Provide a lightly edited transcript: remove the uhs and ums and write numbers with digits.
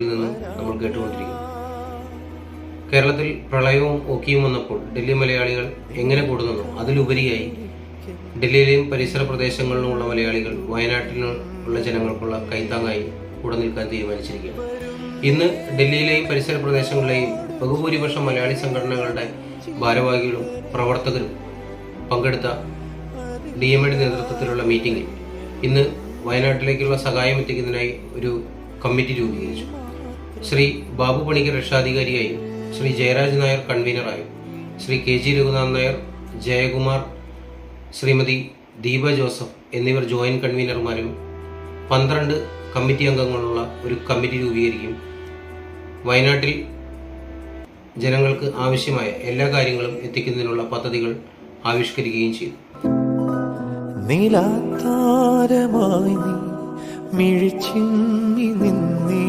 നിന്നും നമ്മൾ കേട്ടുകൊണ്ടിരിക്കുന്നു. കേരളത്തിൽ പ്രളയവും ഒക്കിയും വന്നപ്പോൾ ഡൽഹി മലയാളികൾ എങ്ങനെ കൂടുന്നു, അതിലുപരിയായി ഡൽഹിയിലെയും പരിസര പ്രദേശങ്ങളിലുമുള്ള മലയാളികൾ വയനാട്ടിലുള്ള ജനങ്ങൾക്കുള്ള കൈത്താങ്ങായി കൂടെ നിൽക്കാൻ തീരുമാനിച്ചിരിക്കുകയാണ്. ഇന്ന് ഡൽഹിയിലെയും പരിസര പ്രദേശങ്ങളിലെയും ബഹുഭൂരിപക്ഷം മലയാളി സംഘടനകളുടെ ഭാരവാഹികളും പ്രവർത്തകരും പങ്കെടുത്ത DMAയുടെ നേതൃത്വത്തിലുള്ള മീറ്റിംഗിൽ ഇന്ന് വയനാട്ടിലേക്കുള്ള സഹായം എത്തിക്കുന്നതിനായി ഒരു കമ്മിറ്റി രൂപീകരിച്ചു. ശ്രീ ബാബു പണിക്കർ രക്ഷാധികാരിയായും ശ്രീ ജയരാജ് നായർ കൺവീനറായും ശ്രീ KG രഘുനാഥ് നായർ, ജയകുമാർ, ശ്രീമതി ദീപ ജോസഫ് എന്നിവർ ജോയിന്റ് കൺവീനർമാരും 12 കമ്മിറ്റി അംഗങ്ങളുള്ള ഒരു കമ്മിറ്റി രൂപീകരിക്കും. വയനാട്ടിൽ ജനങ്ങൾക്ക് ആവശ്യമായ എല്ലാ കാര്യങ്ങളും എത്തിക്കുന്നതിനുള്ള പദ്ധതികൾ ആവിഷ്കരിക്കുകയും ചെയ്തു. നീലാത്താരമായി നീ മിഴിച്ചിങ്ങി നിന്നേ